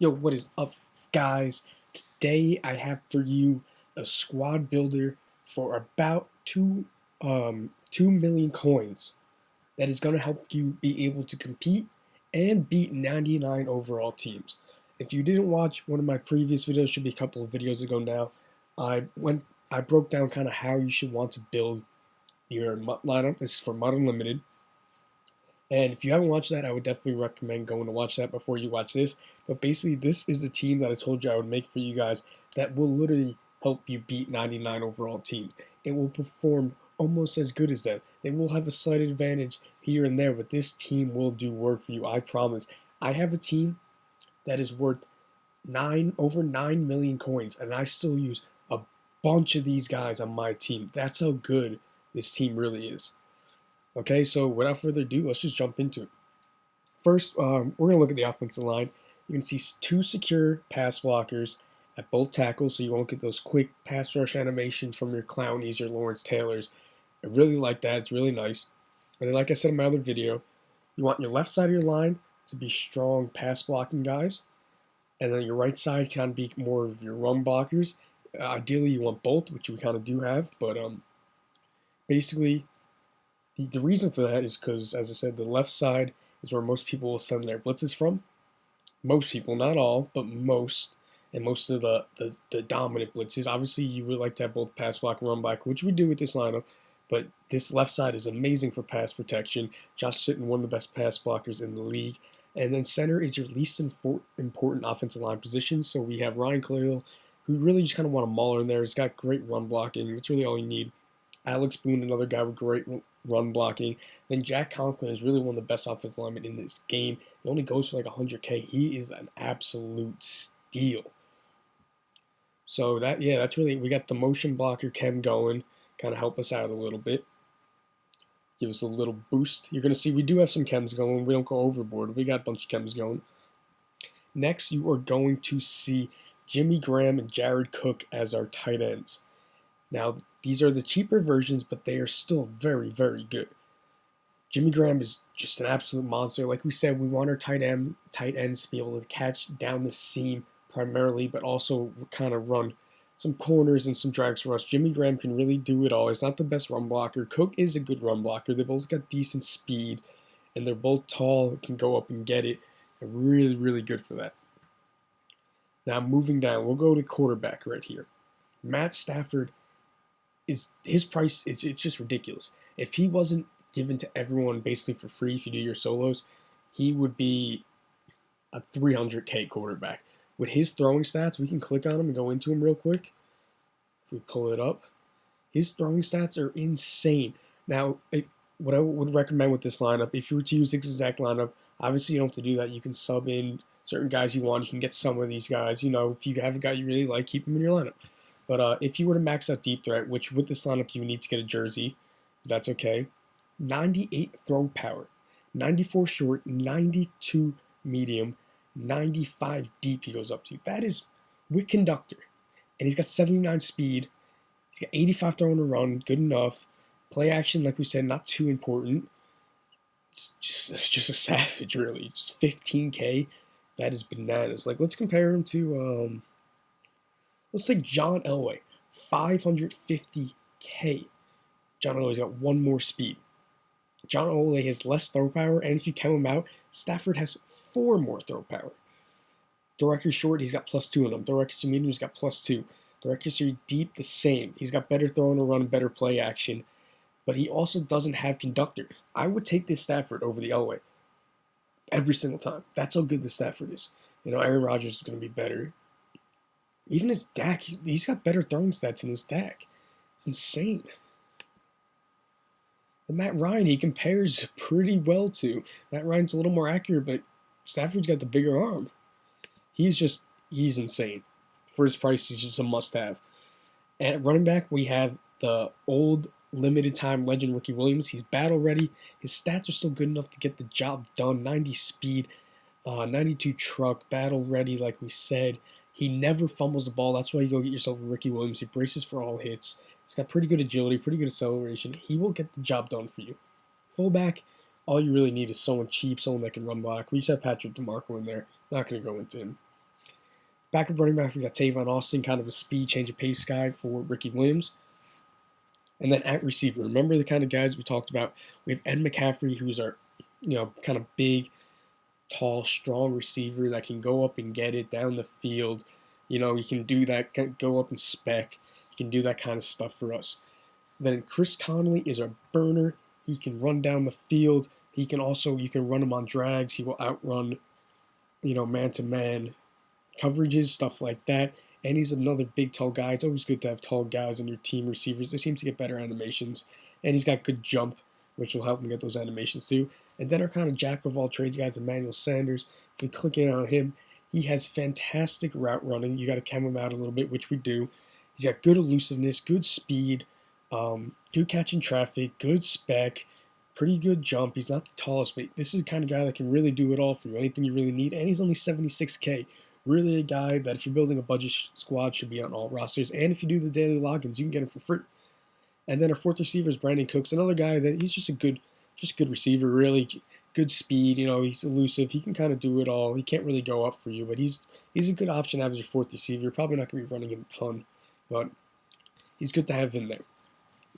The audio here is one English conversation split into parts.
Yo, what is up, guys? Today I have for you a squad builder for about 2 million coins that is going to help you be able to compete and beat 99 overall teams. If you didn't watch one of my previous videos, should be a couple of videos ago now, I broke down kind of how you should want to build your lineup. This is for Mud Unlimited. And if you haven't watched that, I would definitely recommend going to watch that before you watch this. But basically, this is the team that I told you I would make for you guys that will literally help you beat 99 overall teams. It will perform almost as good as them. They will have a slight advantage here and there, but this team will do work for you. I promise. I have a team that is worth over 9 million coins, and I still use a bunch of these guys on my team. That's how good this team really is. Okay, so without further ado, let's just jump into it. First, we're going to look at the offensive line. You can see two secure pass blockers at both tackles, so you won't get those quick pass rush animations from your Clownies or Lawrence Taylors. I really like that. It's really nice. And then, like I said in my other video, you want your left side of your line to be strong pass blocking guys, and then your right side kind of be more of your run blockers. Ideally, you want both, which we kind of do have, but basically, the reason for that is because, as I said, the left side is where most people will send their blitzes from. Most people, not all, but most, and most of the dominant blitzes. Obviously, you would like to have both pass block and run block, which we do with this lineup, but this left side is amazing for pass protection. Josh Sitton, one of the best pass blockers in the league. And then center is your least important offensive line position. So we have Ryan Cleo, who really just kind of want to maul in there. He's got great run blocking. That's really all you need. Alex Boone, another guy with great run blocking. Then Jack Conklin is really one of the best offensive linemen in this game. He only goes for like 100K. He is an absolute steal. So that's really, we got the motion blocker Ken going, kind of help us out a little bit. Give us a little boost. You're going to see we do have some chems going. We don't go overboard. We got a bunch of chems going. Next, you are going to see Jimmy Graham and Jared Cook as our tight ends. Now, these are the cheaper versions, but they are still very, very good. Jimmy Graham is just an absolute monster. Like we said, we want our tight ends to be able to catch down the seam primarily, but also kind of run some corners and some drags for us. Jimmy Graham can really do it all. He's not the best run blocker. Cook is a good run blocker. They both got decent speed, and they're both tall, can go up and get it. They're really, really good for that. Now, moving down, we'll go to quarterback right here. Matt Stafford is his price. It's just ridiculous. If he wasn't given to everyone basically for free, if you do your solos, he would be a 300K quarterback. With his throwing stats, we can click on him and go into him real quick. If we pull it up, his throwing stats are insane. Now, what I would recommend with this lineup, if you were to use this exact lineup, obviously you don't have to do that. You can sub in certain guys you want. You can get some of these guys. You know, if you have a guy you really like, keep him in your lineup. But if you were to max out deep threat, which with this lineup you need to get a jersey, that's okay. 98 throw power, 94 short, 92 medium, 95 deep he goes up to. That is with conductor. And he's got 79 speed. He's got 85 throw and a run, good enough. Play action, like we said, not too important. It's just a savage, really. Just 15K. That is bananas. Like, let's compare him to let's take John Elway, 550K. John Elway's got one more speed. John Elway has less throw power, and if you count him out, Stafford has 4 more throw power. Throw accuracy short, he's got +2 on him. Throw accuracy medium, he's got +2. Throw accuracy deep, the same. He's got better throw and a run, better play action, but he also doesn't have conductor. I would take this Stafford over the Elway every single time. That's how good the Stafford is. You know, Aaron Rodgers is going to be better. Even his Dak, he's got better throwing stats in his Dak. It's insane. And Matt Ryan, he compares pretty well to. Matt Ryan's a little more accurate, but Stafford's got the bigger arm. He's insane. For his price, he's just a must-have. And at running back, we have the old limited time legend Ricky Williams. He's battle ready. His stats are still good enough to get the job done. 90 speed, 92 truck, battle ready, like we said. He never fumbles the ball. That's why you go get yourself a Ricky Williams. He braces for all hits. He's got pretty good agility, pretty good acceleration. He will get the job done for you. Fullback, all you really need is someone cheap, someone that can run block. We just have Patrick DeMarco in there. Not going to go into him. Backup running back, we got Tavon Austin, kind of a speed, change of pace guy for Ricky Williams. And then at receiver, remember the kind of guys we talked about? We have Ed McCaffrey, who's our, kind of big, tall, strong receiver that can go up and get it down the field. He can do that, can go up and spec. He can do that kind of stuff for us. Then Chris Conley is our burner. He can run down the field. He can also, you can run him on drags. He will outrun, man-to-man coverages, stuff like that. And he's another big, tall guy. It's always good to have tall guys in your team receivers. They seem to get better animations. And he's got good jump, which will help him get those animations too. And then our kind of jack of all trades guys, Emmanuel Sanders. If we click in on him, he has fantastic route running. You got to chem him out a little bit, which we do. He's got good elusiveness, good speed, good catching traffic, good spec, pretty good jump. He's not the tallest, but this is the kind of guy that can really do it all for you, anything you really need. And he's only 76K. Really a guy that if you're building a budget squad should be on all rosters. And if you do the daily logins, you can get him for free. And then our fourth receiver is Brandon Cooks, another guy that he's just a good receiver, really good speed. He's elusive. He can kind of do it all. He can't really go up for you, but he's a good option to have as your fourth receiver. You're probably not going to be running him a ton, but he's good to have in there.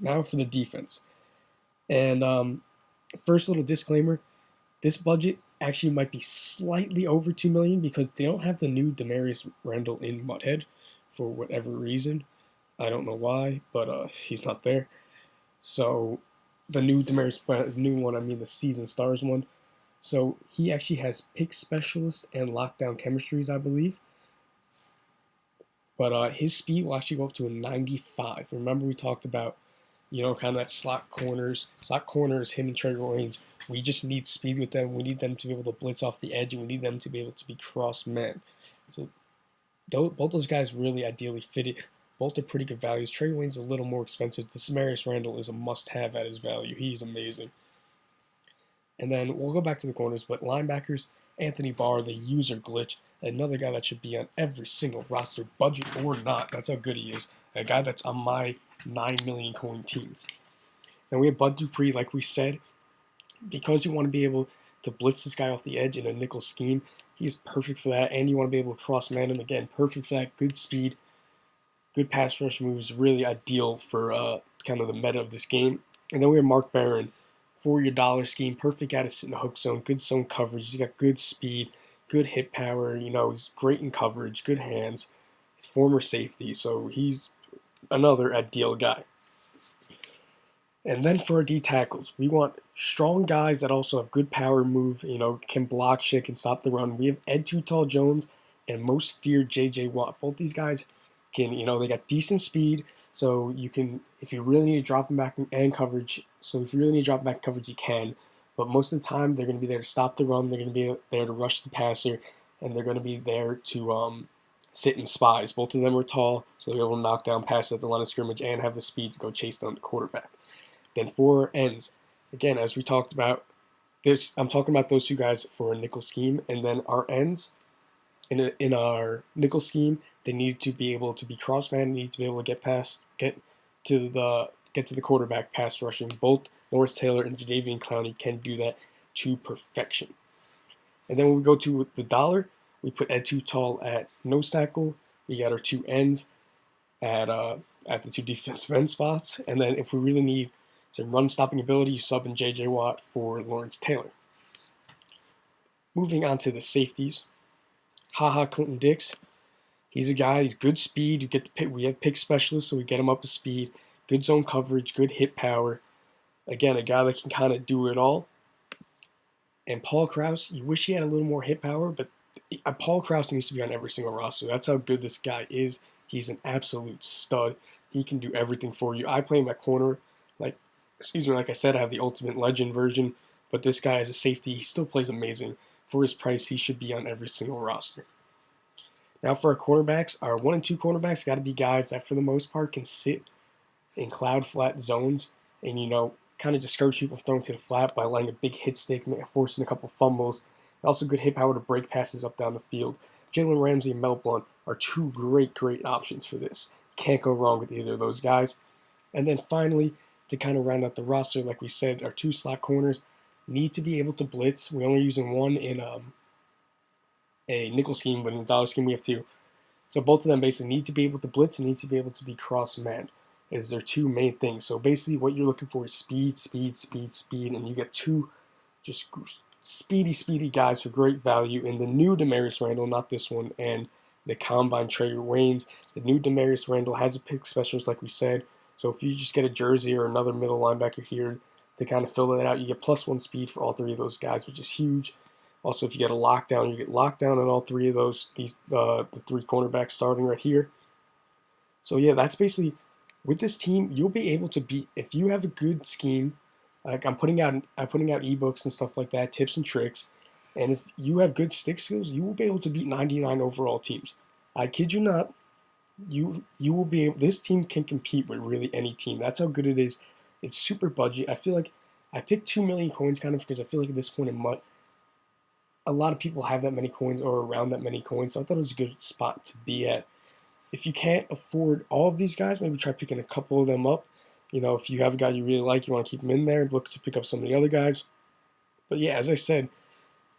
Now for the defense. And first little disclaimer, this budget actually might be slightly over $2 million because they don't have the new Demarius Randall in Mudhead for whatever reason. I don't know why, but he's not there. So the new one, I mean the season stars one. So he actually has pick specialist and lockdown chemistries, I believe. But his speed will actually go up to a 95. Remember we talked about, kind of that slot corners. Slot corners, him and Trey Waynes. We just need speed with them. We need them to be able to blitz off the edge, and we need them to be able to be cross man. So both those guys really ideally fit it. Both are pretty good values. Trey Wayne's a little more expensive. Demarius Randall is a must-have at his value. He's amazing. And then we'll go back to the corners, but linebackers, Anthony Barr, the user glitch, another guy that should be on every single roster, budget or not. That's how good he is. A guy that's on my 9 million coin team. Then we have Bud Dupree, like we said, because you want to be able to blitz this guy off the edge in a nickel scheme. He's perfect for that, and you want to be able to cross man him again. Perfect for that. Good speed, good pass rush moves, really ideal for kind of the meta of this game. And then we have Mark Barron for your dollar scheme. Perfect guy to sit in the hook zone. Good zone coverage. He's got good speed, good hit power. He's great in coverage, good hands. He's former safety, so he's another ideal guy. And then for our D tackles, we want strong guys that also have good power move, can block shit, can stop the run. We have Ed Too Tall Jones and most feared J.J. Watt. Both these guys can, they got decent speed, so you can, if you really need to drop them back in coverage, you can. But most of the time, they're going to be there to stop the run. They're going to be there to rush the passer, and they're going to be there to sit in spies. Both of them are tall, so they're able to knock down passes at the line of scrimmage and have the speed to go chase down the quarterback. Then for ends, again, as we talked about, I'm talking about those two guys for a nickel scheme, and then our ends in our nickel scheme, they need to be able to be crossman, need to be able to get to the quarterback pass rushing. Both Lawrence Taylor and Jadeveon Clowney can do that to perfection. And then when we go to the dollar, we put Ed Too Tall at nose tackle. We got our two ends at the two defensive end spots, and then if we really need some run stopping ability, you sub in J.J. Watt for Lawrence Taylor. Moving on to the safeties, Clinton Dix. He's a guy. He's good speed. You get the pick. We have pick specialists, so we get him up to speed. Good zone coverage. Good hit power. Again, a guy that can kind of do it all. And Paul Krause. You wish he had a little more hit power, but Paul Krause needs to be on every single roster. That's how good this guy is. He's an absolute stud. He can do everything for you. I play him at corner. Like I said, I have the Ultimate Legend version, but this guy as a safety, he still plays amazing. For his price, he should be on every single roster. Now for our cornerbacks, our 1 and 2 cornerbacks got to be guys that for the most part can sit in cloud flat zones and, kind of discourage people from throwing to the flat by laying a big hit stick, forcing a couple fumbles. Also good hit power to break passes up down the field. Jalen Ramsey and Mel Blount are two great options for this. Can't go wrong with either of those guys. And then finally, to kind of round out the roster, like we said, our 2 slot corners need to be able to blitz. We're only using one in a nickel scheme, but in the dollar scheme we have 2. So both of them basically need to be able to blitz and need to be able to be cross-manned is their two main things. So basically what you're looking for is speed, speed, speed, speed, and you get two just speedy guys for great value in the new Demarius Randall, not this one, and the Combine Trey Waynes. The new Demarius Randall has a pick specialist, like we said. So if you just get a jersey or another middle linebacker here to kind of fill that out, you get +1 speed for all three of those guys, which is huge. Also, if you get a lockdown, you get lockdown on all three of those. The three cornerbacks starting right here. So yeah, that's basically with this team. You'll be able to beat if you have a good scheme. Like I'm putting out ebooks and stuff like that, tips and tricks. And if you have good stick skills, you will be able to beat 99 overall teams. I kid you not. You will be able. This team can compete with really any team. That's how good it is. It's super budget. I feel like I picked 2 million coins kind of because I feel like at this point in MUT, a lot of people have that many coins or around that many coins. So I thought it was a good spot to be at. If you can't afford all of these guys, maybe try picking a couple of them up. You know, if you have a guy you really like, you want to keep him in there, look to pick up some of the other guys. But yeah, as I said,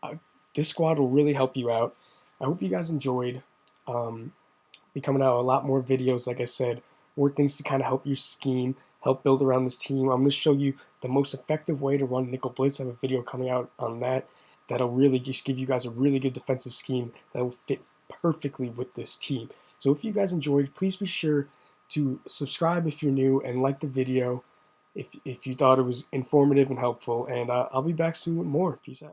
uh, this squad will really help you out. I hope you guys enjoyed. Be coming out a lot more videos, like I said, more things to kind of help you scheme, help build around this team. I'm going to show you the most effective way to run nickel blitz. I have a video coming out on that that'll really just give you guys a really good defensive scheme that will fit perfectly with this team. So if you guys enjoyed, please be sure to subscribe if you're new and like the video if you thought it was informative and helpful. And I'll be back soon with more. Peace out.